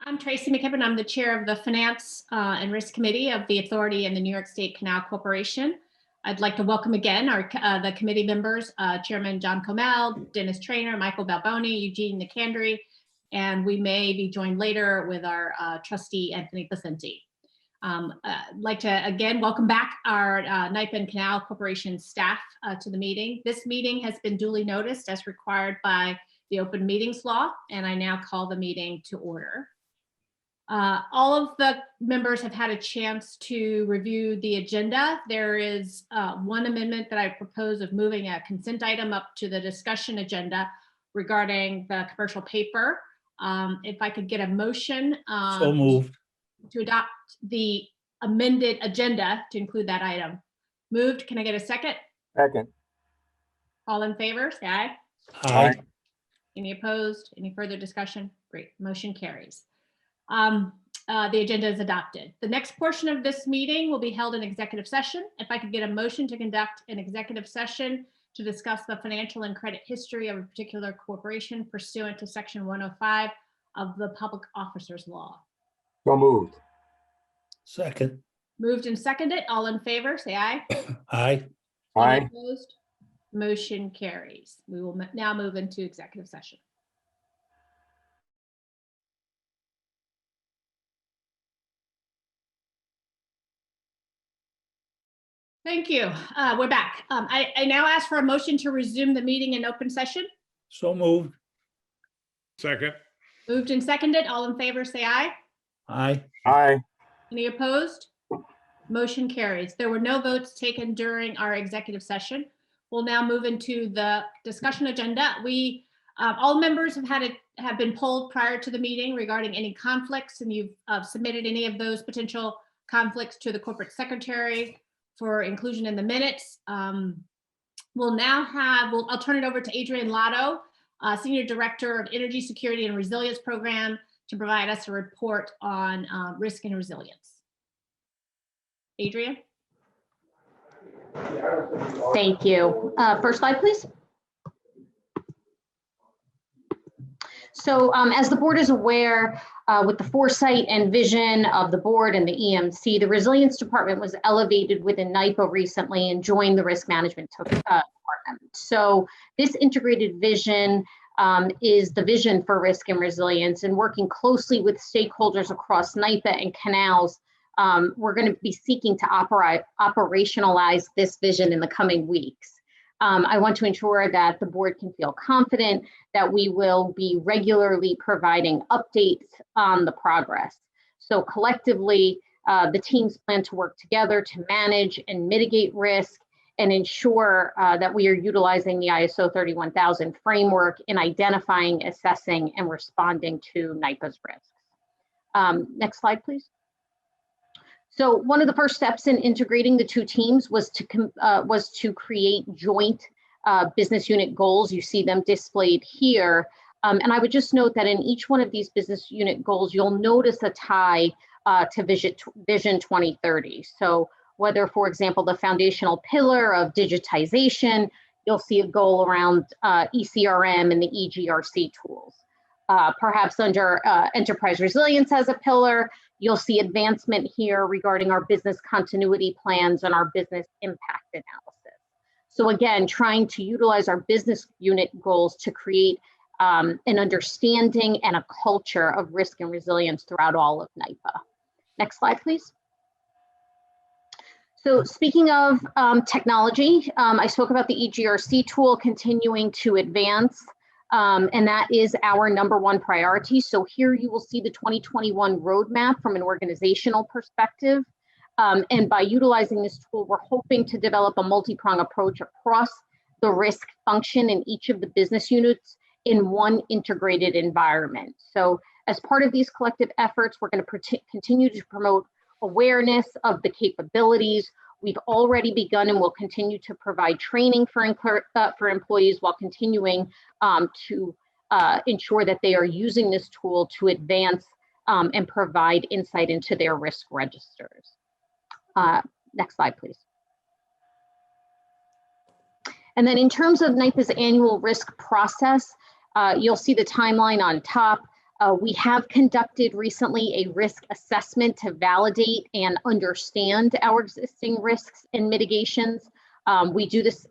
I'm Tracy McKibben. I'm the chair of the Finance and Risk Committee of the Authority and the New York State Canal Corporation. I'd like to welcome again the committee members, Chairman John Comel, Dennis Trainer, Michael Balboni, Eugene Nicandri, and we may be joined later with our trustee, Anthony Placenti. I'd like to again welcome back our NYPA and Canal Corporation staff to the meeting. This meeting has been duly noticed as required by the Open Meetings Law, and I now call the meeting to order. All of the members have had a chance to review the agenda. There is one amendment that I propose of moving a consent item up to the discussion agenda regarding the commercial paper. If I could get a motion So moved. to adopt the amended agenda to include that item. Moved. Can I get a second? Second. All in favor, say aye. Aye. Any opposed? Any further discussion? Great. Motion carries. The agenda is adopted. The next portion of this meeting will be held in executive session. If I could get a motion to conduct an executive session to discuss the financial and credit history of a particular corporation pursuant to Section 105 of the Public Officers Law. So moved. Second. Moved and seconded. All in favor, say aye. Aye. Any Aye. opposed? Motion carries. We will now move into executive session. Thank you. We're back. I now ask for a motion to resume the meeting in open session. So moved. Second. Moved and seconded. All in favor, say aye. Aye. Aye. Any opposed? Motion carries. There were no votes taken during our executive session. We'll now move into the discussion agenda. All members have been polled prior to the meeting regarding any conflicts, and you've submitted any of those potential conflicts to the corporate secretary for inclusion in the minutes. I'll turn it over to Adrian Lotto, Senior Director of Energy Security and Resilience Program, to provide us a report on risk and resilience. Adrian? Thank you. First slide, please. So as the board is aware, with the foresight and vision of the board and the EMC, the Resilience Department was elevated within NYPA recently and joined the Risk Management Department. So this integrated vision is the vision for risk and resilience, and working closely with stakeholders across NYPA and Canals, we're going to be seeking to operationalize this vision in the coming weeks. I want to ensure that the board can feel confident that we will be regularly providing updates on the progress. So collectively, the teams plan to work together to manage and mitigate risk and ensure that we are utilizing the ISO 31000 framework in identifying, assessing, and responding to NYPA's risks. Next slide, please. So one of the first steps in integrating the two teams was to create joint business unit goals. You see them displayed here. And I would just note that in each one of these business unit goals, you'll notice a tie to Vision 2030. So whether, for example, the foundational pillar of digitization, you'll see a goal around ECRM and the EGRC tools. Perhaps under enterprise resilience as a pillar, you'll see advancement here regarding our business continuity plans and our business impact analysis. So again, trying to utilize our business unit goals to create an understanding and a culture of risk and resilience throughout all of NYPA. Next slide, please. So speaking of technology, I spoke about the EGRC tool continuing to advance. And that is our #1 priority. So here you will see the 2021 roadmap from an organizational perspective. And by utilizing this tool, we're hoping to develop a multi-pronged approach across the risk function in each of the business units in one integrated environment. So as part of these collective efforts, we're going to continue to promote awareness of the capabilities. We've already begun and will continue to provide training for employees while continuing to ensure that they are using this tool to advance and provide insight into their risk registers. Next slide, please. And then in terms of NYPA's annual risk process, you'll see the timeline on top. We have conducted recently a risk assessment to validate and understand our existing risks and mitigations. We do this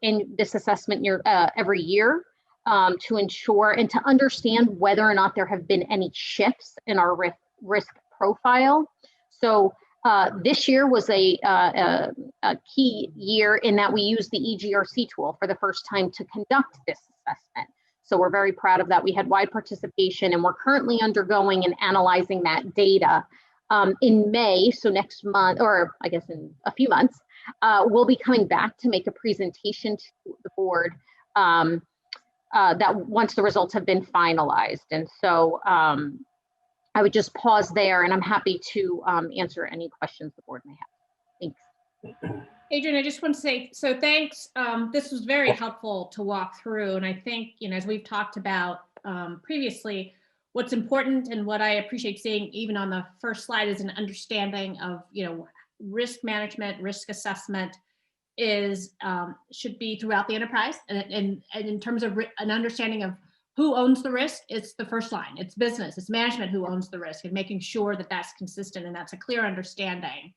assessment every year to ensure and to understand whether or not there have been any shifts in our risk profile. So this year was a key year in that we used the EGRC tool for the first time to conduct this assessment. So we're very proud of that. We had wide participation, and we're currently undergoing and analyzing that data. In May, so next month, or I guess in a few months, we'll be coming back to make a presentation to the board that once the results have been finalized. And so I would just pause there, and I'm happy to answer any questions the board may have. Thanks. Adrian, I just want to say, so thanks. This was very helpful to walk through. And I think, as we've talked about previously, what's important and what I appreciate seeing even on the first slide is an understanding of, risk management, risk assessment should be throughout the enterprise. And in terms of an understanding of who owns the risk, it's the first line. It's business, it's management who owns the risk, and making sure that that's consistent and that's a clear understanding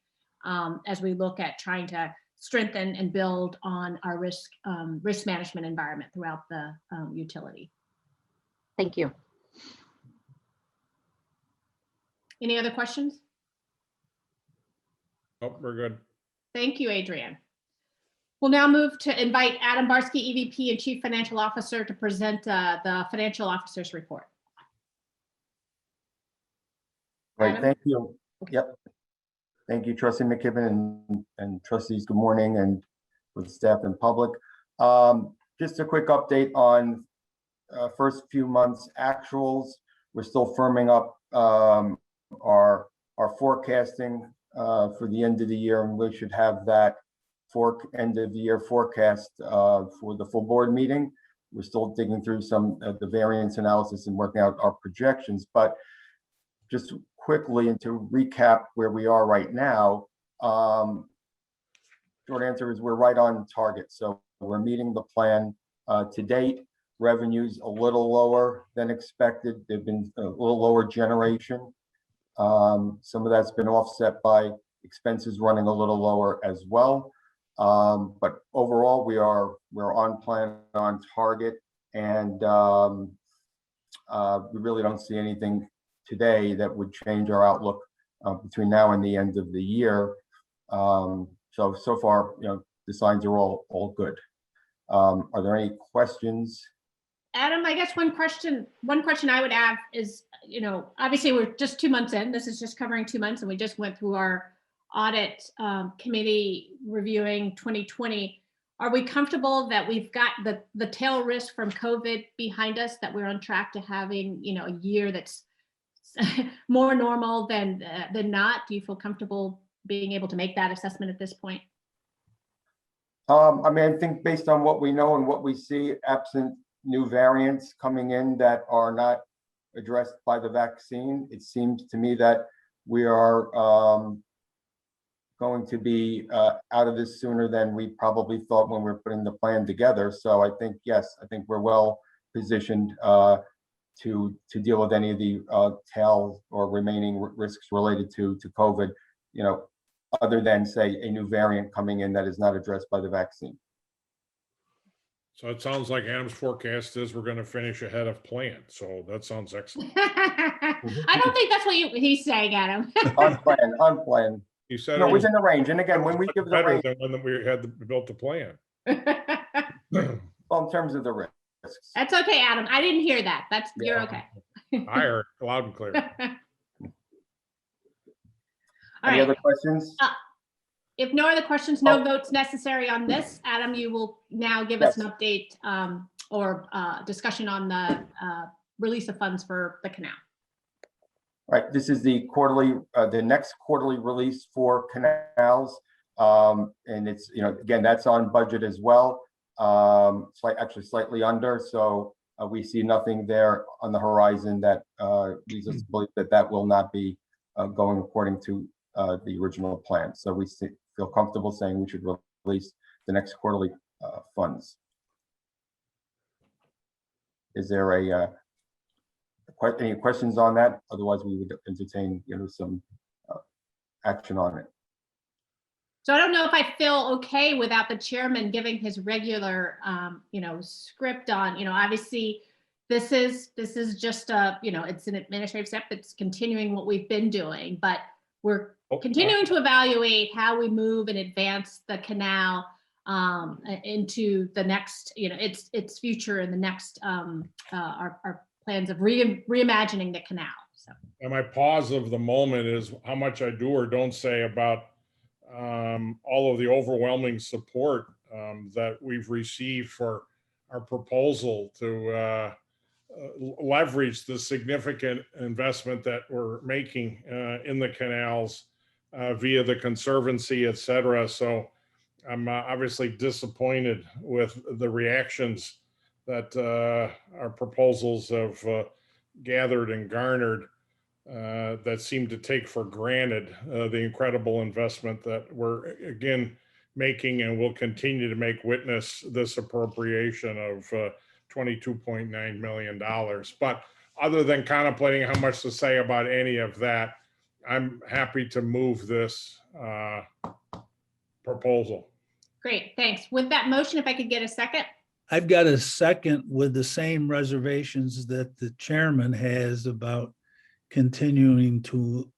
as we look at trying to strengthen and build on our risk management environment throughout the utility. Thank you. Any other questions? Oh, we're good. Thank you, Adrian. We'll now move to invite Adam Barsky, EVP and Chief Financial Officer, to present the Financial Officer's Report. Right, Adam? thank you. Yep. Thank you, Trustee McKibben and trustees. Good morning, and with staff and public. Just a quick update on first few months actuals. We're still firming up our forecasting for the end of the year, and we should have that end of the year forecast for the full board meeting. We're still digging through some of the variance analysis and working out our projections, but just quickly, and to recap where we are right now, short answer is we're right on target. So we're meeting the plan to date. Revenues a little lower than expected. They've been a little lower generation. Some of that's been offset by expenses running a little lower as well. But overall, we're on plan, on target, and we really don't see anything today that would change our outlook between now and the end of the year. So far, the signs are all good. Are there any questions? Adam, I guess one question I would have is, obviously we're just 2 months in. This is just covering 2 months, and we just went through our audit committee reviewing 2020. Are we comfortable that we've got the tail risk from COVID behind us, that we're on track to having, a year that's more normal than not? Do you feel comfortable being able to make that assessment at this point? I think based on what we know and what we see, absent new variants coming in that are not addressed by the vaccine, it seems to me that we are going to be out of this sooner than we probably thought when we were putting the plan together. So I think, yes, I think we're well positioned to deal with any of the tail or remaining risks related to COVID, other than, say, a new variant coming in that is not addressed by the vaccine. So it sounds like Adam's forecast is we're going to finish ahead of plan. So that sounds excellent. I don't think that's what he's saying, Adam. On plan. He said No, it was within the range. And again, when we give the better range, than when we had built the plan. well, in terms of the risks. That's okay, Adam. I didn't hear that. You're okay. I heard loud and clear. All Any right. other questions? If no other questions, no votes necessary on this. Adam, you will now give us an update or discussion on the release of funds for the canal. Right. This is the quarterly, the next quarterly release for canals, and it's again that's on budget as well. Actually slightly under. So we see nothing there on the horizon that leads us to believe that will not be going according to the original plan. So we feel comfortable saying we should release the next quarterly funds. Is there a any questions on that? Otherwise, we would entertain, some action on it. So I don't know if I feel okay without the chairman giving his regular, script on, obviously this is just it's an administrative step. It's continuing what we've been doing, but we're continuing to evaluate how we move and advance the canal into the next, its future in the next, our plans of reimagining the canal. So. And my pause of the moment is how much I do or don't say about all of the overwhelming support that we've received for our proposal to leverage the significant investment that we're making in the canals via the Conservancy, et cetera. So I'm obviously disappointed with the reactions that our proposals have gathered and garnered that seem to take for granted the incredible investment that we're again making and will continue to make witness this appropriation of $22.9 million. But other than contemplating how much to say about any of that, I'm happy to move this proposal. Great, thanks. With that motion, if I could get a second. I've got a second with the same reservations that the chairman has about continuing to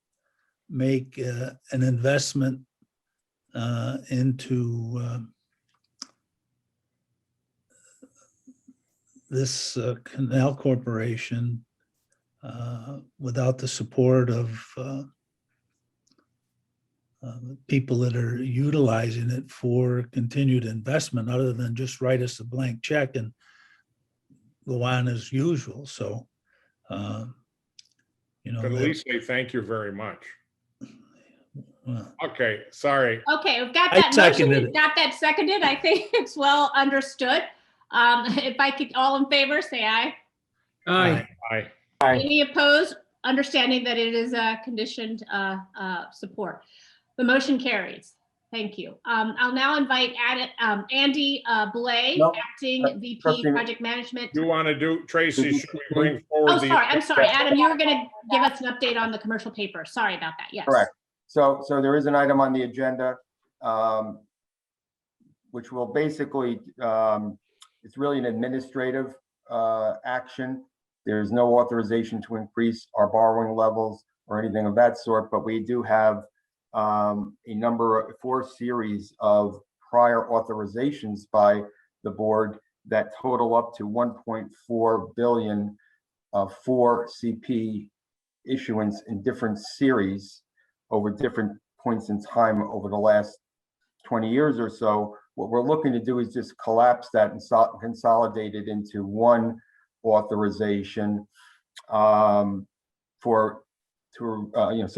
make an investment into this Canal Corporation without the support of people that are utilizing it for continued investment, other than just write us a blank check and go on as usual. So, Could at least say thank you very much. Well, Okay, sorry. Okay, we've got I that motion, seconded we've it. got that seconded. I think it's well understood. If I could, all in favor, say aye. Aye. Aye. Any opposed? Understanding that it is a conditioned support. The motion carries. Thank you. I'll now invite Andy Blay, No, acting VP trustee- Project Management. You want to do, Tracy, should we bring forward Oh, the? sorry, I'm sorry, Adam, you were gonna give us an update on the commercial paper. Sorry about that, yes. Correct. So there is an item on the agenda, which will basically, it's really an administrative action. There's no authorization to increase our borrowing levels or anything of that sort, but we do have four series of prior authorizations by the board that total up to 1.4 billion for CP issuance in different series over different points in time over the last 20 years or so. What we're looking to do is just collapse that and consolidate it into one authorization sort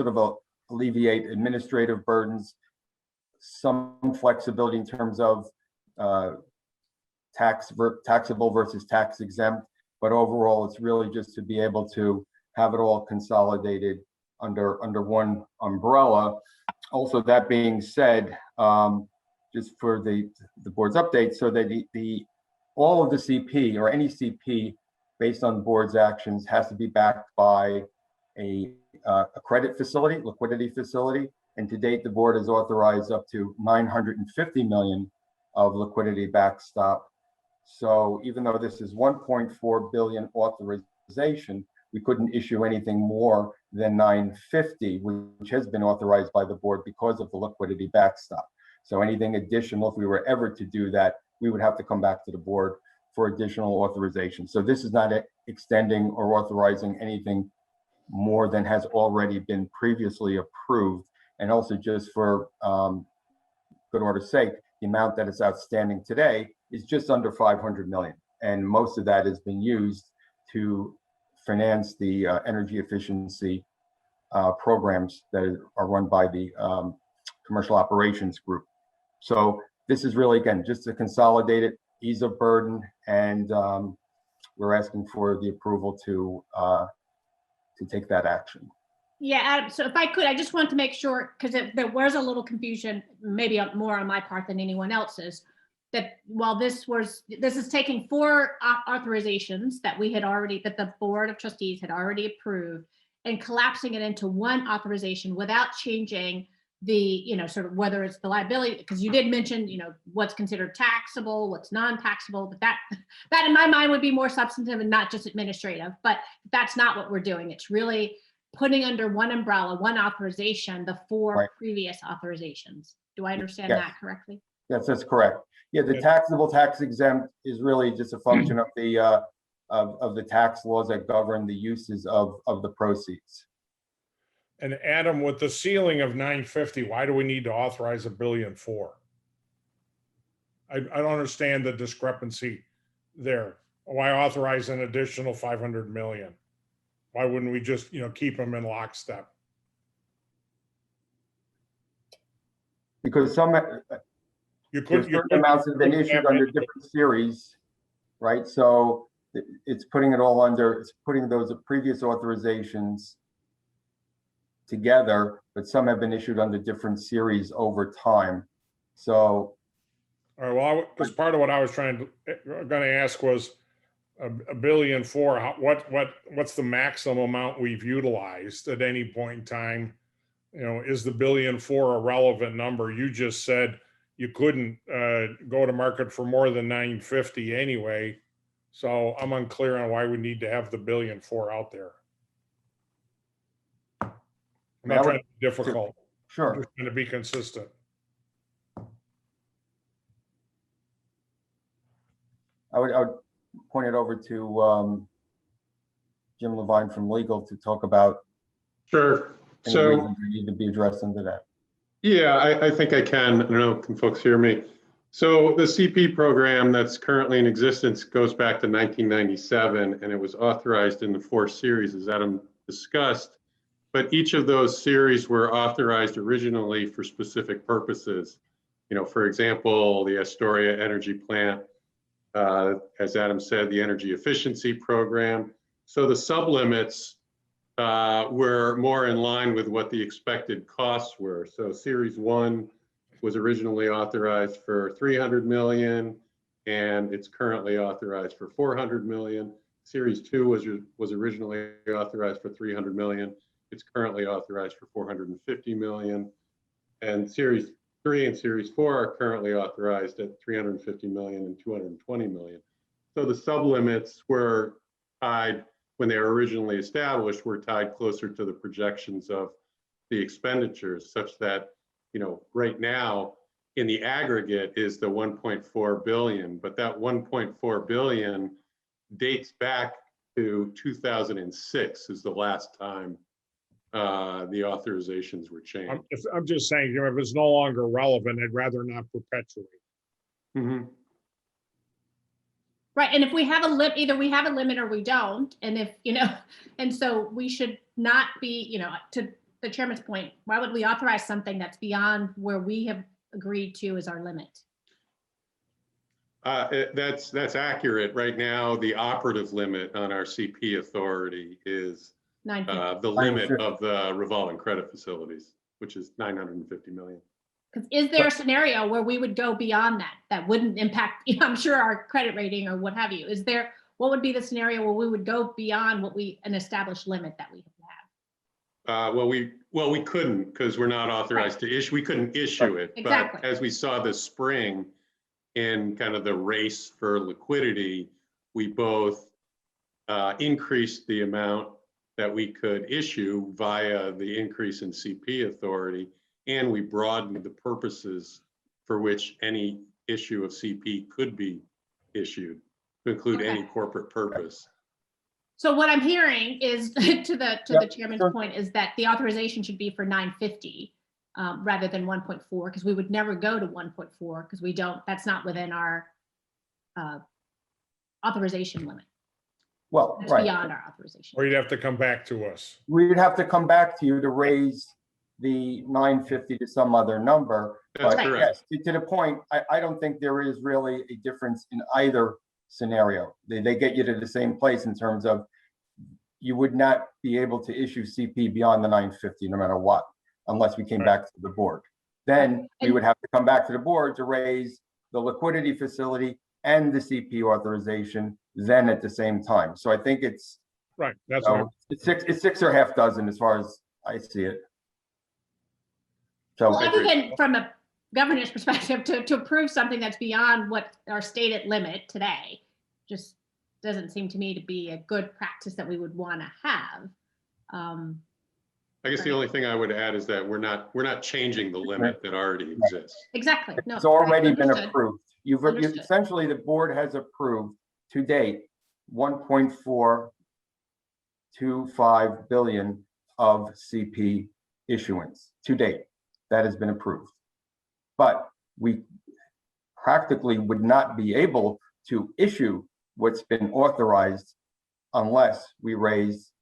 of alleviate administrative burdens, some flexibility in terms of taxable versus tax exempt, but overall it's really just to be able to have it all consolidated under one umbrella. Also, that being said, just for the board's update, so that all of the CP or any CP based on the board's actions has to be backed by a credit facility, liquidity facility. And to date, the board has authorized up to 950 million of liquidity backstop. So even though this is 1.4 billion authorization, we couldn't issue anything more than 950, which has been authorized by the board because of the liquidity backstop. So anything additional, if we were ever to do that, we would have to come back to the board for additional authorization. So this is not extending or authorizing anything more than has already been previously approved. And also, just for good order's sake, the amount that is outstanding today is just under 500 million. And most of that has been used to finance the energy efficiency programs that are run by the commercial operations group. So this is really, again, just to consolidate it, ease of burden, and we're asking for the approval to take that action. Yeah, Adam, so if I could, I just want to make sure, because there was a little confusion, maybe more on my part than anyone else's. that while this is taking 4 authorizations that that the Board of Trustees had already approved and collapsing it into one authorization without changing the, sort of whether it's the liability, because you did mention, what's considered taxable, what's non-taxable, but that in my mind would be more substantive and not just administrative, but that's not what we're doing. It's really putting under one umbrella, one authorization, the 4 Right. previous authorizations. Do I understand Yes. that correctly? Yes, that's correct. Yeah, the Yeah. taxable tax exempt is really just a function of the of the tax laws that govern the uses of the proceeds. And Adam, with the ceiling of 950, why do we need to authorize $1.4 billion? I don't understand the discrepancy there. Why authorize an additional 500 million? Why wouldn't we just, keep them in lockstep? Because some You couldn't. certain amounts have been issued under different series, right? So it's putting it all under, it's putting those previous authorizations together, but some have been issued under different series over time. So, All right, well, because part of what I was going to ask was $1.4 billion. What's the maximum amount we've utilized at any point in time? Is the $1.4 billion a relevant number? You just said you couldn't go to market for more than 950 anyway. So I'm unclear on why we need to have the $1.4 billion out there. I'm not trying to be difficult. I'm sure. just trying to be consistent. I would point it over to Jim Levine from legal to talk about Sure. any So, reasons that need to be addressed under that. yeah, I think I can. I don't know, can folks hear me? So the CP program that's currently in existence goes back to 1997, and it was authorized in the 4 series, as Adam discussed. But each of those series were authorized originally for specific purposes. For example, the Astoria Energy Plant, as Adam said, the energy efficiency program. So the sublimits were more in line with what the expected costs were. So Series 1 was originally authorized for 300 million, and it's currently authorized for 400 million. Series 2 was originally authorized for 300 million. It's currently authorized for 450 million. And Series 3 and Series 4 are currently authorized at 350 million and 220 million. So the sublimits were tied, when they were originally established, were tied closer to the projections of the expenditures, such that, right now in the aggregate is the 1.4 billion, but that 1.4 billion dates back to 2006 is the last time the authorizations were changed. I'm just saying, if it's no longer relevant, I'd rather not perpetuate. Mm-hmm. Right, and if we have a limit, either we have a limit or we don't, and if, and so we should not be, to the chairman's point, why would we authorize something that's beyond where we have agreed to as our limit? That's accurate. Right now, the operative limit on our CP authority is 950. the limit of the revolving credit facilities, which is 950 million. Because is there a scenario where we would go beyond that wouldn't impact, I'm sure, our credit rating or what have you? What would be the scenario where we would go beyond an established limit that we have? Well, we couldn't, because we're not authorized to issue. We couldn't issue it. Exactly. But as we saw this spring in kind of the race for liquidity, we both increased the amount that we could issue via the increase in CP authority, and we broadened the purposes for which any issue of CP could be issued to include any corporate purpose. So what I'm hearing is, to the chairman's sure. point, is that the authorization should be for 950 rather than 1.4, because we would never go to 1.4 because that's not within our authorization limit. Well, That's right. beyond our authorization. Or you'd have to come back to us. We'd have to come back to you to raise the 950 to some other number. That's But correct. yes, to the point, I don't think there is really a difference in either scenario. They get you to the same place in terms of you would not be able to issue CP beyond the 950 no matter what, unless we came back to the board. Then we would have to come back to the board to raise the liquidity facility and the CP authorization then at the same time. So I think it's, Right, that's what it's six or half dozen as far as I see it. So Well, other than from a governor's perspective, to approve something that's beyond what our stated limit today, just doesn't seem to me to be a good practice that we would want to have. I guess the only thing I would add is that we're not changing the limit that already exists. Exactly. No, it's already been understood. approved. You've Understood. essentially, the board has approved to date 1.425 billion of CP issuance to date. That has been approved. But we practically would not be able to issue what's been authorized unless we raise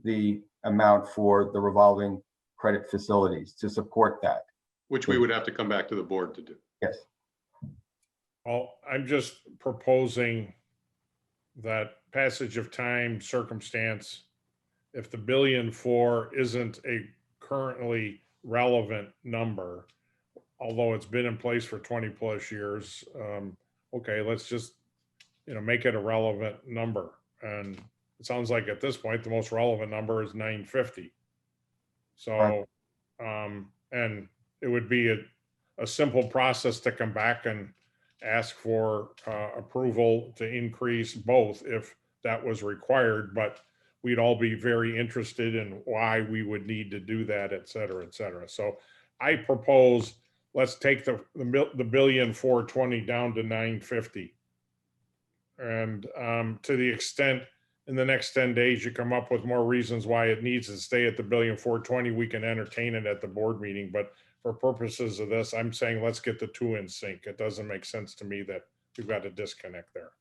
the amount for the revolving credit facilities to support that. Which we would have to come back to the board to do. Yes. Well, I'm just proposing that passage of time circumstance, if the 1.4 billion isn't a currently relevant number, although it's been in place for 20 plus years, okay, let's just, make it a relevant number. And it sounds like at this point, the most relevant number is 950. So, and it would be a simple process to come back and ask for approval to increase both if that was required, but we'd all be very interested in why we would need to do that, et cetera, et cetera. So I propose, let's take the 1.420 billion down to 950. And to the extent in the next 10 days, you come up with more reasons why it needs to stay at the 1.420 billion, we can entertain it at the board meeting. But for purposes of this, I'm saying let's get the two in sync. It doesn't make sense to me that we've got a disconnect there.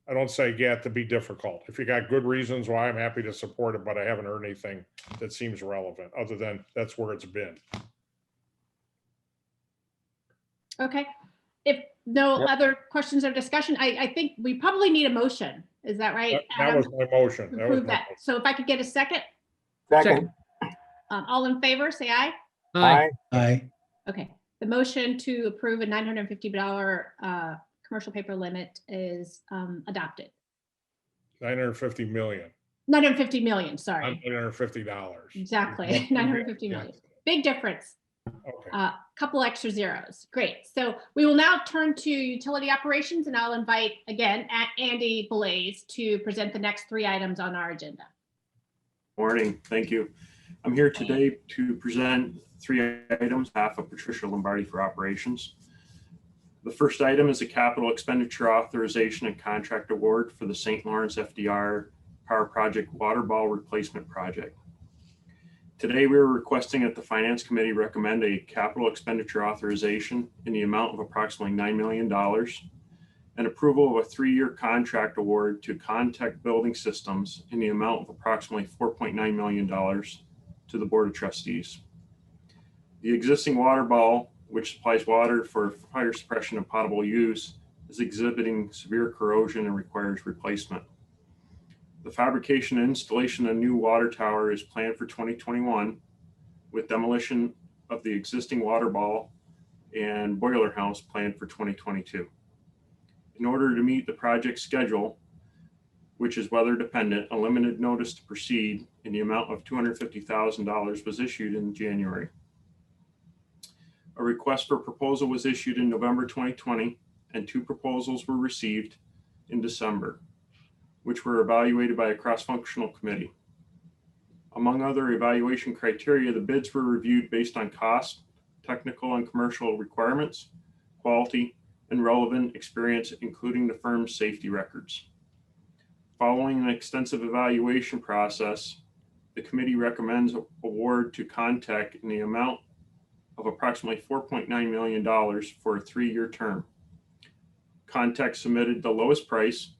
I don't say yeah to be difficult. If you got good reasons why, I'm happy to support it, but I haven't heard anything that seems relevant other than that's where it's been. Okay. If no Yep. other questions or discussion, I think we probably need a motion. Is that right? That Adam? was my motion. To That was approve my that. So if I could get a second, Second. all in favor, say aye. Aye. Aye. Okay. The motion to approve a $950 commercial paper limit is adopted. 950 million. 950 million, I'm sorry. $950. Exactly. 950 million. Big difference. Okay. Couple extra zeros. Great. So we will now turn to utility operations, and I'll invite again Andy Blaze to present the next 3 items on our agenda. Morning, thank you. I'm here today to present 3 items, half of Patricia Lombardi for operations. The first item is a capital expenditure authorization and contract award for the St. Lawrence FDR Power Project Water Ball Replacement Project. Today, we are requesting that the Finance Committee recommend a capital expenditure authorization in the amount of approximately $9 million and approval of a 3-year contract award to Contact Building Systems in the amount of approximately $4.9 million to the Board of Trustees. The existing water ball, which supplies water for fire suppression and potable use, is exhibiting severe corrosion and requires replacement. The fabrication and installation of a new water tower is planned for 2021, with demolition of the existing water ball and boiler house planned for 2022. In order to meet the project schedule, which is weather dependent, a limited notice to proceed in the amount of $250,000 was issued in January. A request for proposal was issued in November 2020, and 2 proposals were received in December, which were evaluated by a cross-functional committee. Among other evaluation criteria, the bids were reviewed based on cost, technical and commercial requirements, quality, and relevant experience, including the firm's safety records. Following an extensive evaluation process, the committee recommends award to Contact in the amount of approximately $4.9 million for a 3-year term. Contact submitted the lowest price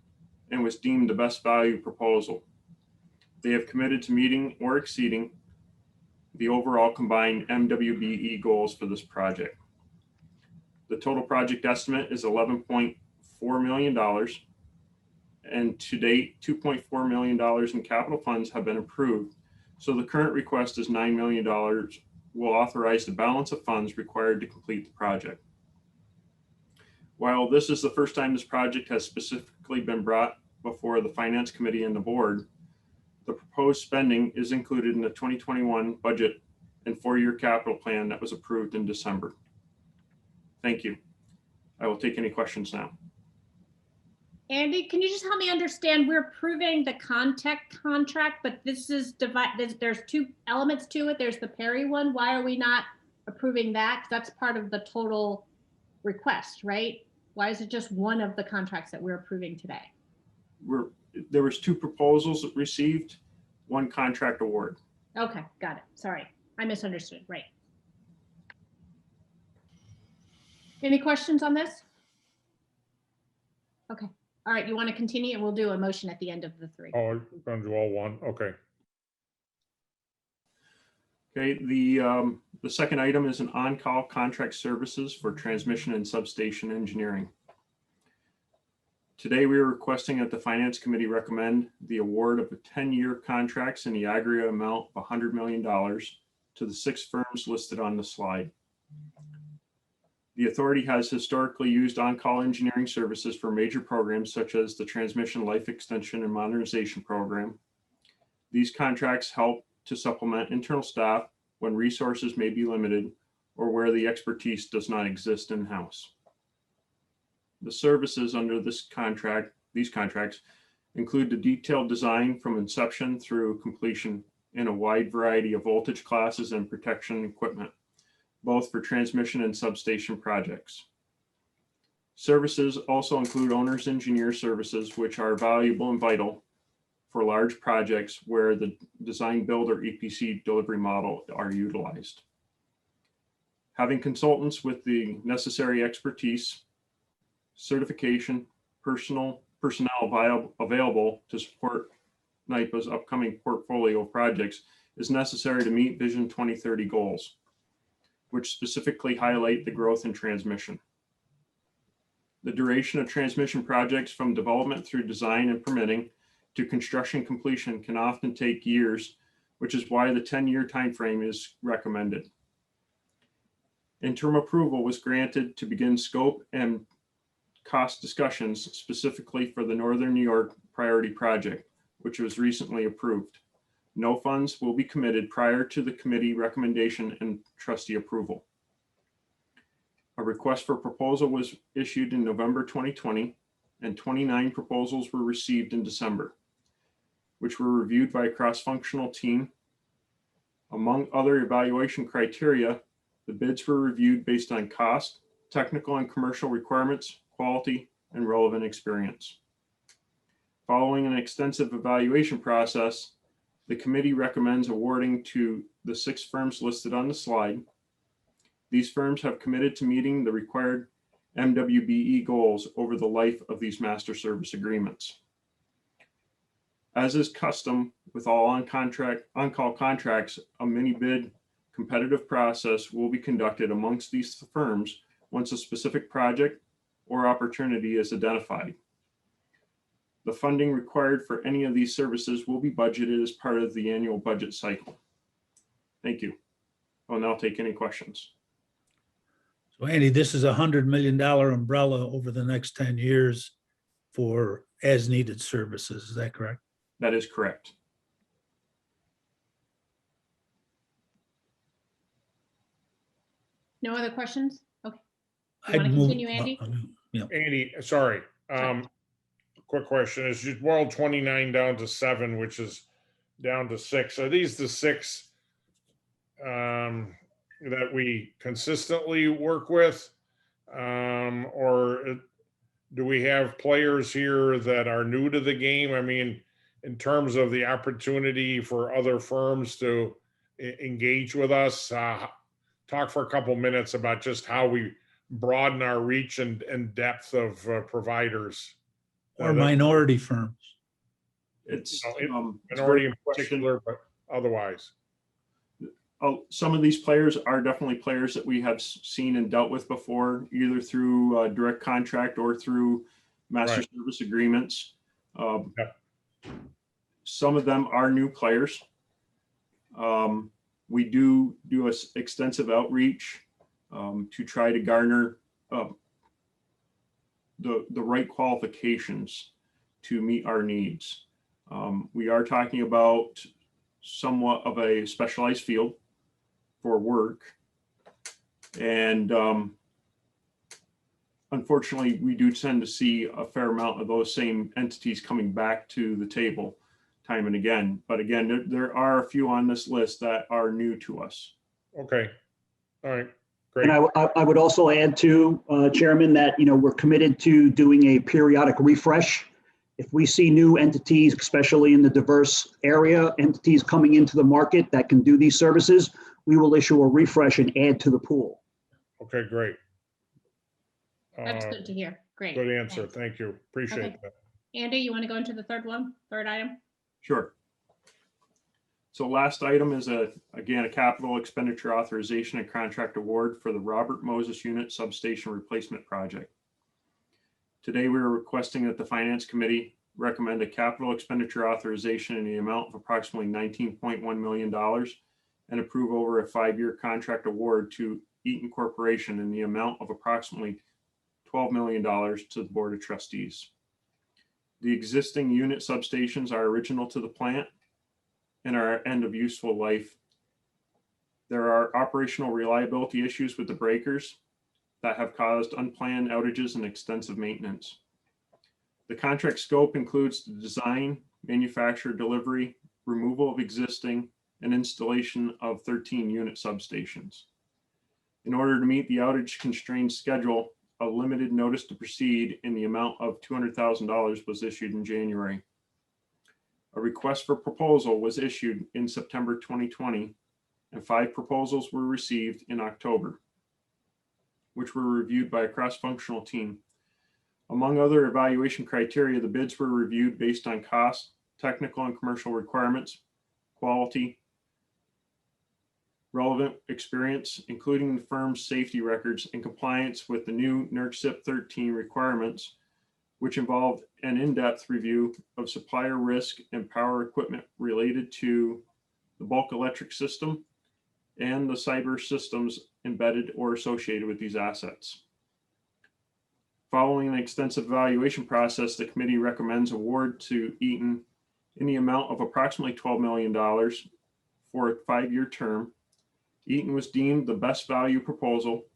and was deemed the best value proposal. They have committed to meeting or exceeding the overall combined MWBE goals for this project. The total project estimate is $11.4 million, and to date, $2.4 million in capital funds have been approved. So the current request is $9 million will authorize the balance of funds required to complete the project. While this is the first time this project has specifically been brought before the Finance Committee and the board, the proposed spending is included in the 2021 budget and 4-year capital plan that was approved in December. Thank you. I will take any questions now. Andy, can you just help me understand? We're approving the contact contract, but this is divided. There's two elements to it. There's the Perry one. Why are we not approving that? 'Cause that's part of the total request, right? Why is it just one of the contracts that we're approving today? There was 2 proposals received, 1 contract award. Okay, got it. Sorry, I misunderstood. Right. Any questions on this? Okay. All right, you want to continue and we'll do a motion at the end of the 3. Oh, we're gonna do all one, okay. Okay, the second item is an on-call contract services for transmission and substation engineering. Today, we are requesting that the Finance Committee recommend the award of a 10-year contracts in the aggregate amount of $100 million to the 6 firms listed on the slide. The authority has historically used on-call engineering services for major programs such as the Transmission Life Extension and Modernization Program. These contracts help to supplement internal staff when resources may be limited or where the expertise does not exist in-house. The services under these contracts include the detailed design from inception through completion in a wide variety of voltage classes and protection equipment, both for transmission and substation projects. Services also include owner's engineer services, which are valuable and vital for large projects where the design, build, or EPC delivery model are utilized. Having consultants with the necessary expertise, certification, personnel available to support NYPA's upcoming portfolio of projects is necessary to meet Vision 2030 goals, which specifically highlight the growth in transmission. The duration of transmission projects from development through design and permitting to construction completion can often take years, which is why the 10-year timeframe is recommended. Interim approval was granted to begin scope and cost discussions specifically for the Northern New York Priority Project, which was recently approved. No funds will be committed prior to the committee recommendation and trustee approval. A request for proposal was issued in November 2020, and 29 proposals were received in December, which were reviewed by a cross-functional team. Among other evaluation criteria, the bids were reviewed based on cost, technical and commercial requirements, quality, and relevant experience. Following an extensive evaluation process, the committee recommends awarding to the 6 firms listed on the slide. These firms have committed to meeting the required MWBE goals over the life of these master service agreements. As is custom with all on-call contracts, a mini bid competitive process will be conducted amongst these firms once a specific project or opportunity is identified. The funding required for any of these services will be budgeted as part of the annual budget cycle. Thank you. I'll now take any questions. So Andy, this is $100 million umbrella over the next 10 years for as-needed services. Is that correct? That is correct. No other questions? Okay. You I'd want to move- continue, Andy? Yeah. Andy, sorry, quick question, is you boiled 29 down to 7, which is down to 6. Are these the 6 that we consistently work with? Or do we have players here that are new to the game? I mean, in terms of the opportunity for other firms to engage with us, talk for a couple minutes about just how we broaden our reach and depth of providers. Or minority firms. It's Minority in particular, but otherwise. Some of these players are definitely players that we have seen and dealt with before, either through direct contract or through master service agreements. Some of them are new players. We do extensive outreach to try to garner the right qualifications to meet our needs. We are talking about somewhat of a specialized field for work. And unfortunately, we do tend to see a fair amount of those same entities coming back to the table time and again. But again, there are a few on this list that are new to us. Okay. All right. Great. And I would also add to, Chairman, that, we're committed to doing a periodic refresh. If we see new entities, especially in the diverse area, entities coming into the market that can do these services, we will issue a refresh and add to the pool. Okay, great. That's good to hear. Great. Good answer. Thanks. Thank you. Appreciate Okay. that. Andy, you want to go into the third item? Sure. So last item is again, a capital expenditure authorization and contract award for the Robert Moses Unit Substation Replacement Project. Today, we are requesting that the Finance Committee recommend a capital expenditure authorization in the amount of approximately $19.1 million and approve over a 5-year contract award to Eaton Corporation in the amount of approximately $12 million to the Board of Trustees. The existing unit substations are original to the plant and are end of useful life. There are operational reliability issues with the breakers that have caused unplanned outages and extensive maintenance. The contract scope includes the design, manufacture, delivery, removal of existing, and installation of 13 unit substations. In order to meet the outage constrained schedule, a limited notice to proceed in the amount of $200,000 was issued in January. A request for proposal was issued in September 2020, and 5 proposals were received in October, which were reviewed by a cross-functional team. Among other evaluation criteria, the bids were reviewed based on cost, technical and commercial requirements, quality, relevant experience, including the firm's safety records, and compliance with the new NERC CIP 13 requirements, which involved an in-depth review of supplier risk and power equipment related to the bulk electric system and the cyber systems embedded or associated with these assets. Following an extensive evaluation process, the committee recommends award to Eaton in the amount of approximately $12 million for a 5-year term. Eaton was deemed the best value proposal,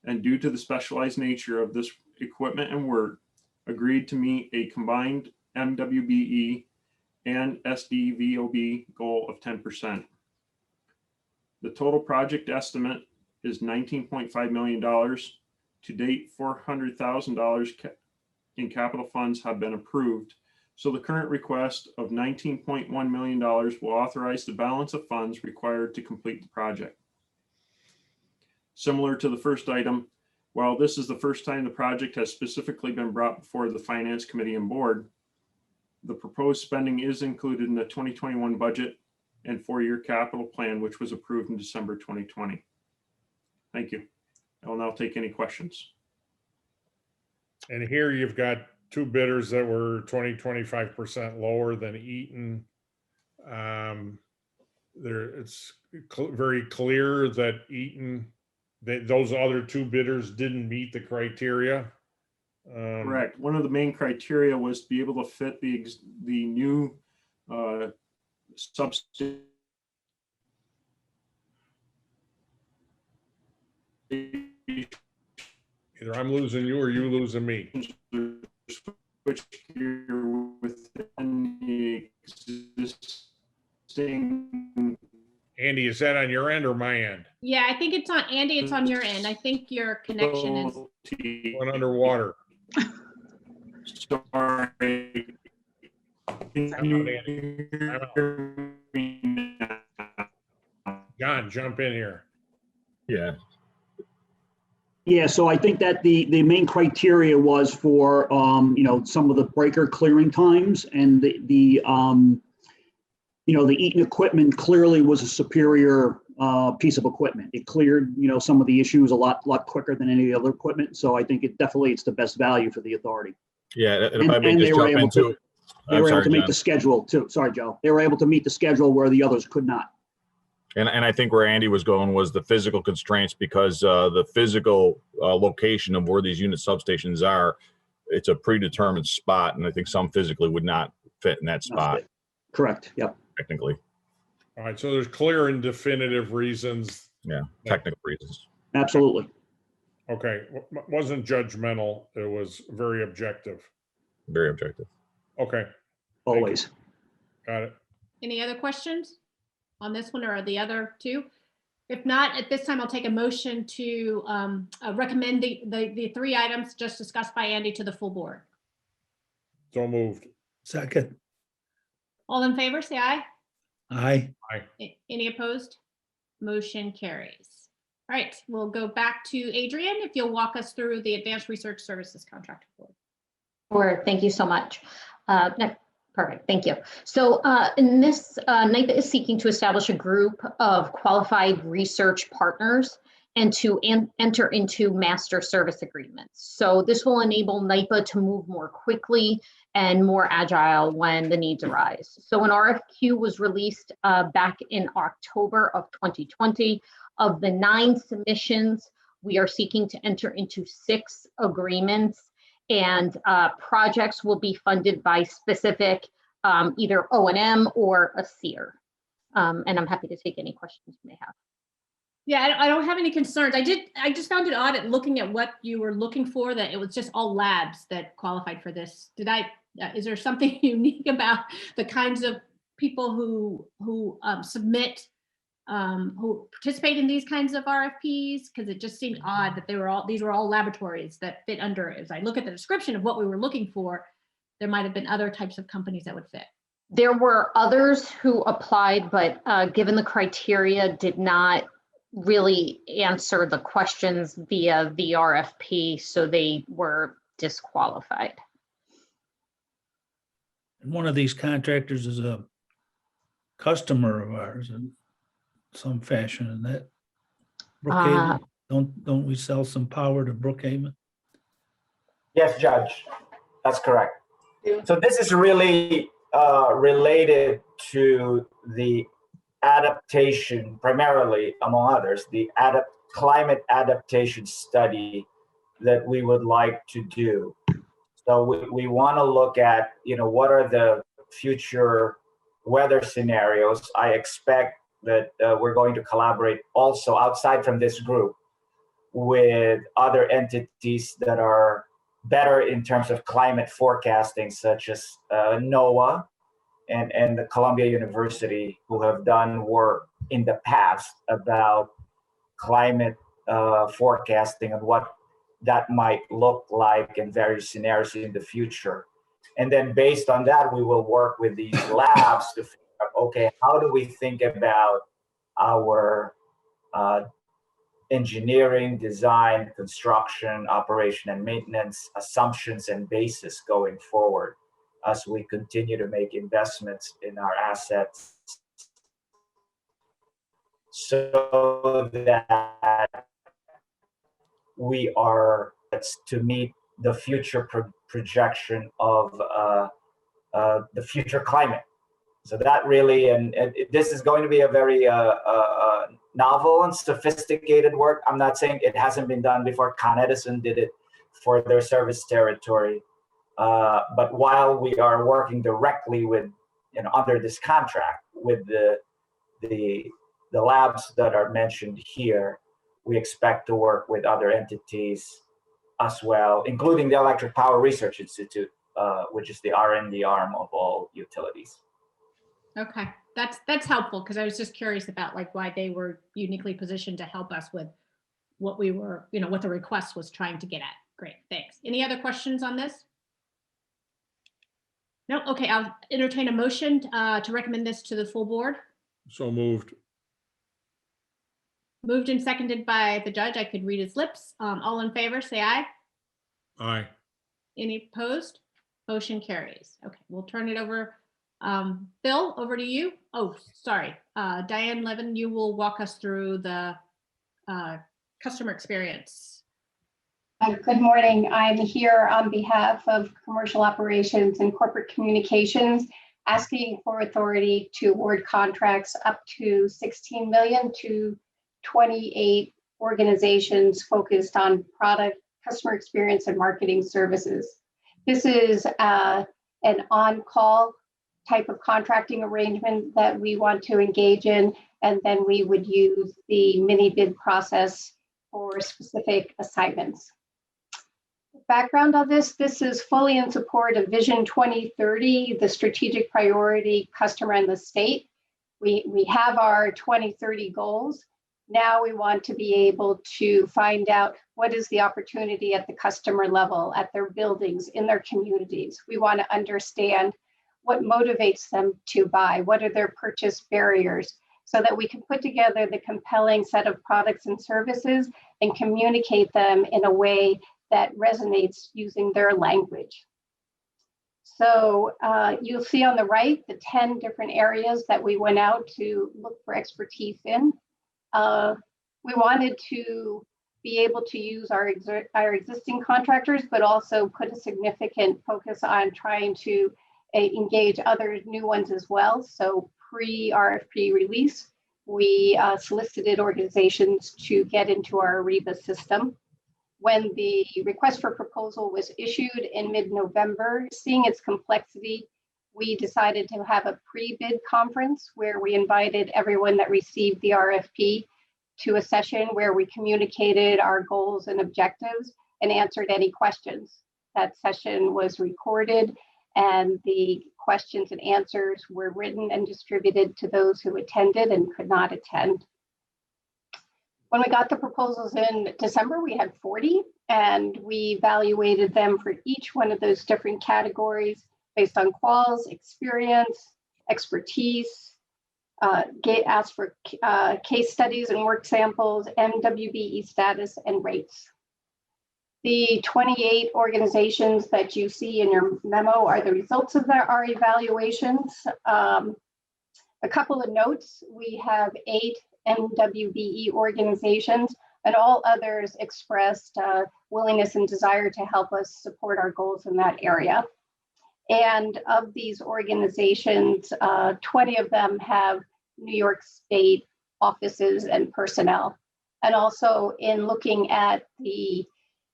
and due to the specialized nature of this equipment and work, agreed to meet a combined MWBE and SDVOB goal of 10%. The total project estimate is $19.5 million. To date, $400,000 in capital funds have been approved. So the current request of $19.1 million will authorize the balance of funds required to complete the project. Similar to the first item, while this is the first time the project has specifically been brought before the Finance Committee and Board, the proposed spending is included in the 2021 budget and 4-year capital plan, which was approved in December 2020. Thank you. I will now take any questions. And here you've got 2 bidders that were 25% lower than Eaton. It's very clear that Eaton, those other 2 bidders didn't meet the criteria. Correct. One of the main criteria was to be able to fit the new substation. Either I'm losing you or you losing me. Switch gear within the existing. Andy, is that on your end or my end? Yeah, I think it's on, Andy, it's on your end. I think your connection is. Went underwater. Sorry. John, jump in here. Yeah, Yeah, so I think that the main criteria was for, some of the breaker clearing times, and the Eaton equipment clearly was a superior piece of equipment. It cleared, some of the issues a lot quicker than any other equipment. So I think it's the best value for the authority. yeah, and if I may just jump into, They I'm were able sorry, to meet John. the schedule too. Sorry, Joe. They were able to meet the schedule where the others could not. And I think where Andy was going was the physical constraints, because the physical location of where these unit substations are, it's a predetermined spot, and I think some physically would not fit in that spot Correct. Yep. technically. All right, so there's clear and definitive reasons. Yeah, technical reasons. Absolutely. Okay, wasn't judgmental. It was very objective. Very objective. Okay, Always. got it. Any other questions on this one or the other two? If not, at this time, I'll take a motion to recommend the three items just discussed by Andy to the full board. So moved. Second, All in favor, say aye. aye. Any opposed? Motion carries. All right, we'll go back to Adrian, if you'll walk us through the Advanced Research Services Contract Award. Sure, thank you so much. Perfect, thank you. So in this, NIPA is seeking to establish a group of qualified research partners and to enter into master service agreements. So this will enable NIPA to move more quickly and more agile when the needs arise. So an RFQ was released back in October of 2020. Of the 9 submissions, we are seeking to enter into 6 agreements, and projects will be funded by specific either O&M or a SEER. And I'm happy to take any questions you may have. Yeah, I don't have any concerns. I just found it odd at looking at what you were looking for, that it was just all labs that qualified for this. Is there something unique about the kinds of people who submit, who participate in these kinds of RFPs? Because it just seemed odd that these were all laboratories that fit under, as I look at the description of what we were looking for, there might have been other types of companies that would fit. There were others who applied, but given the criteria, did not really answer the questions via the RFP, so they were disqualified. And one of these contractors is a customer of ours in some fashion, and that Brookhaven, don't we sell some power to Brookhaven? Yes, Judge, that's correct. So this is really related to the adaptation, primarily, among others, the climate adaptation study that we would like to do. So we want to look at, what are the future weather scenarios. I expect that we're going to collaborate also outside from this group with other entities that are better in terms of climate forecasting, such as NOAA and the Columbia University, who have done work in the past about climate forecasting and what that might look like in various scenarios in the future. And then based on that, we will work with these labs to figure out, okay, how do we think about our engineering, design, construction, operation, and maintenance assumptions and basis going forward as we continue to make investments in our assets, so that we are to meet the future projection of the future climate. So that really, and this is going to be a very novel and sophisticated work. I'm not saying it hasn't been done before. Con Edison did it for their service territory. But while we are working directly with, under this contract with the labs that are mentioned here, we expect to work with other entities as well, including the Electric Power Research Institute, which is the R&D arm of all utilities. Okay, that's helpful, because I was just curious about why they were uniquely positioned to help us with what we were, what the request was trying to get at. Great, thanks. Any other questions on this? No, okay, I'll entertain a motion to recommend this to the full board. So moved. Moved and seconded by the judge. I could read his lips. All in favor, say aye. Aye. Any opposed? Motion carries. Okay, we'll turn it over. Bill, over to you. Oh, sorry. Diane Levin, you will walk us through the customer experience. Good morning. I'm here on behalf of Commercial Operations and Corporate Communications, asking for authority to award contracts up to $16 million to 28 organizations focused on product, customer experience, and marketing services. This is an on-call type of contracting arrangement that we want to engage in, and then we would use the mini bid process for specific assignments. Background on this is fully in support of Vision 2030, the strategic priority, customer and the state. We have our 2030 goals. Now we want to be able to find out what is the opportunity at the customer level, at their buildings, in their communities. We want to understand what motivates them to buy, what are their purchase barriers, so that we can put together the compelling set of products and services and communicate them in a way that resonates using their language. So you'll see on the right the 10 different areas that we went out to look for expertise in. We wanted to be able to use our existing contractors, but also put a significant focus on trying to engage other new ones as well. So pre-RFP release, we solicited organizations to get into our Ariba system. When the request for proposal was issued in mid-November, seeing its complexity, we decided to have a pre-bid conference where we invited everyone that received the RFP to a session where we communicated our goals and objectives and answered any questions. That session was recorded, and the questions and answers were written and distributed to those who attended and could not attend. When we got the proposals in December, we had 40, and we evaluated them for each one of those different categories based on quals, experience, expertise, asked for case studies and work samples, MWBE status, and rates. The 28 organizations that you see in your memo are the results of our evaluations. A couple of notes, we have 8 MWBE organizations, and all others expressed willingness and desire to help us support our goals in that area. And of these organizations, 20 of them have New York State offices and personnel. And also in looking at the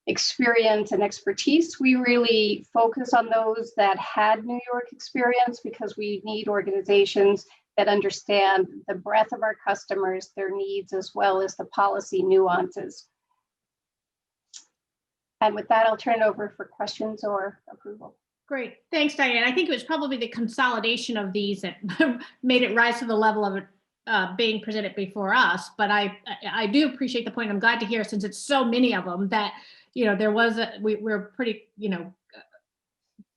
experience and expertise, we really focus on those that had New York experience, because we need organizations that understand the breadth of our customers, their needs, as well as the policy nuances. And with that, I'll turn it over for questions or approval. Great, thanks, Diane. I think it was probably the consolidation of these that made it rise to the level of being presented before us. But I do appreciate the point. I'm glad to hear, since it's so many of them, that there was we're pretty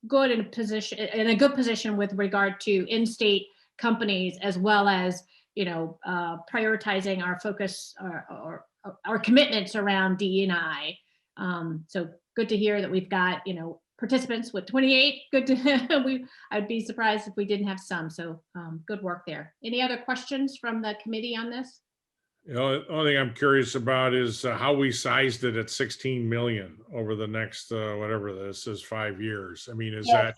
good in a good position with regard to in-state companies, as well as prioritizing our focus or our commitments around DE&I. So good to hear that we've got participants with 28. Good to I'd be surprised if we didn't have some. So good work there. Any other questions from the committee on this? The only thing I'm curious about is how we sized it at 16 million over the next whatever this is, 5 years. I mean, is that?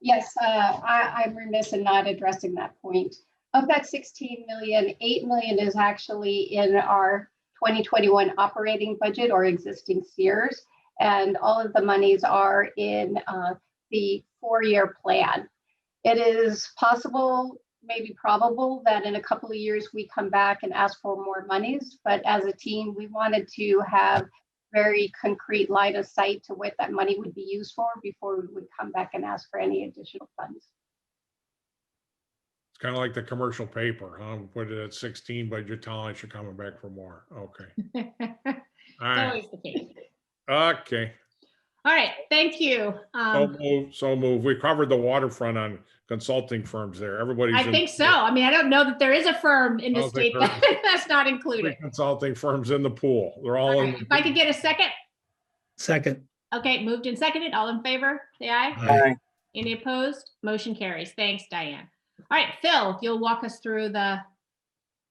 Yes, I'm remiss in not addressing that point. Of that 16 million, 8 million is actually in our 2021 operating budget or existing SEERs, and all of the monies are in the 4-year plan. It is possible, maybe probable, that in a couple of years we come back and ask for more monies, but as a team, we wanted to have very concrete line of sight to what that money would be used for before we would come back and ask for any additional funds. It's kind of like the commercial paper, huh? Put it at 16, but you're telling us you're coming back for more. Okay. All right. Always the case. Okay. All right, thank you. So move. We covered the waterfront on consulting firms there. Everybody's. I think so. I mean, I don't know that there is a firm in the state that's not included. Consulting firms in the pool. They're all in. If I could get a second. Second. Okay, moved and seconded. All in favor, say aye. Aye. Any opposed? Motion carries. Thanks, Diane. All right, Phil, if you'll walk us through the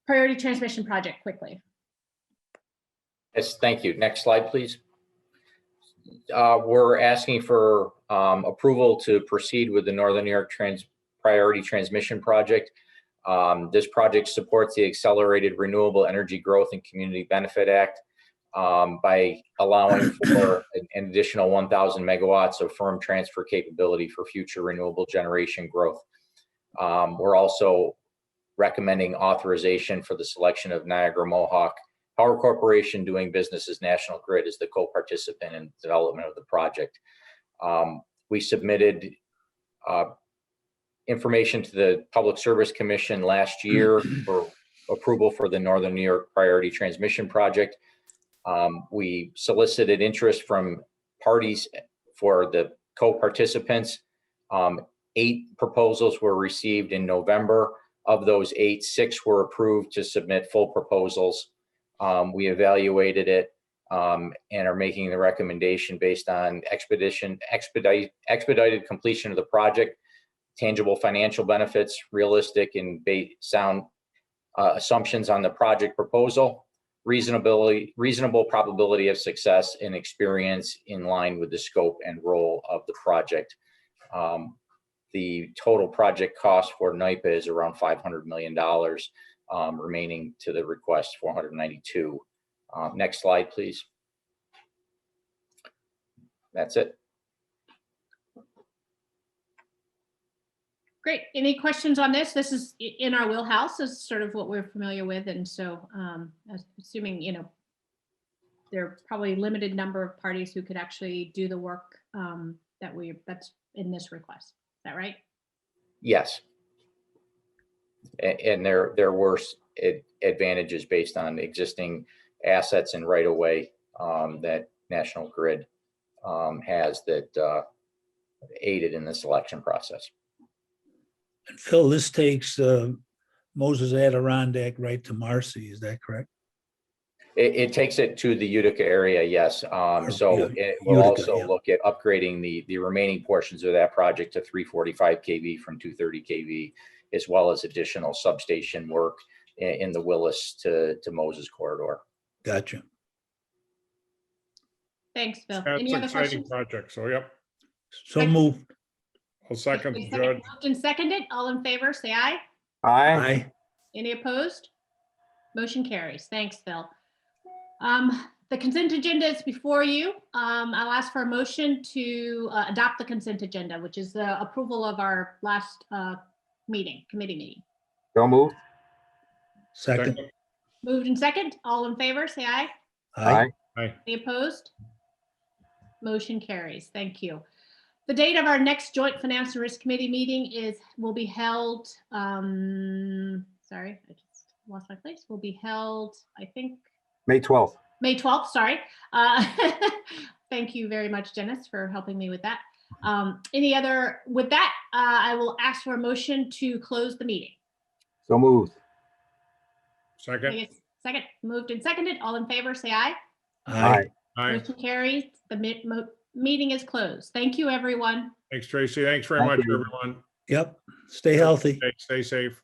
priority transmission project quickly. Yes, thank you. Next slide, please. We're asking for approval to proceed with the Northern New York Priority Transmission Project. This project supports the Accelerated Renewable Energy Growth and Community Benefit Act. by allowing for an additional 1,000 megawatts of firm transfer capability for future renewable generation growth. We're also recommending authorization for the selection of Niagara Mohawk Power Corporation, doing business as National Grid, as the co-participant in development of the project. We submitted information to the Public Service Commission last year for approval for the Northern New York Priority Transmission Project. We solicited interest from parties for the co-participants. 8 proposals were received in November. Of those 8, 6 were approved to submit full proposals. We evaluated it and are making the recommendation based on expedited completion of the project, tangible financial benefits, realistic and sound assumptions on the project proposal, reasonable probability of success, and experience in line with the scope and role of the project. The total project cost for NYPA is around $500 million, remaining to the request 492. Next slide, please. That's it. Great. Any questions on this? This is in our wheelhouse, is sort of what we're familiar with. And so assuming, you know, there are probably a limited number of parties who could actually do the work that's in this request. Is that right? Yes. And there were advantages based on existing assets and right of way that National Grid has that aided in the selection process. And Phil, this takes Moses Adirondack right to Marcy, is that correct? It takes it to the Utica area, yes. So it will also look at upgrading the remaining portions of that project to 345 kV from 230 kV, as well as additional substation work in the Willis to Moses corridor. Gotcha. Thanks, Phil. That's Any an other exciting questions? project. So, yep. So moved. I'll second Wait a the second. judge. Moved and seconded. All in favor, say aye. Aye. Any opposed? Motion carries. Thanks, Phil. The consent agenda is before you. I'll ask for a motion to adopt the consent agenda, which is the approval of our last committee meeting. So moved. Second. Moved and second. All in favor, say aye. Aye. Aye. Any opposed? Motion carries. Thank you. The date of our next joint finance and risk committee meeting will be held, sorry, I just lost my place. Will be held, I think, May 12th. May 12th, sorry. Thank you very much, Dennis, for helping me with that. With that, I will ask for a motion to close the meeting. So moved. Second. Second, moved and seconded. All in favor, say aye. Aye. Aye. Motion carries. The meeting is closed. Thank you, everyone. Thanks, Tracy. Thanks very Thank much, you. everyone. Yep. Stay healthy. Stay safe.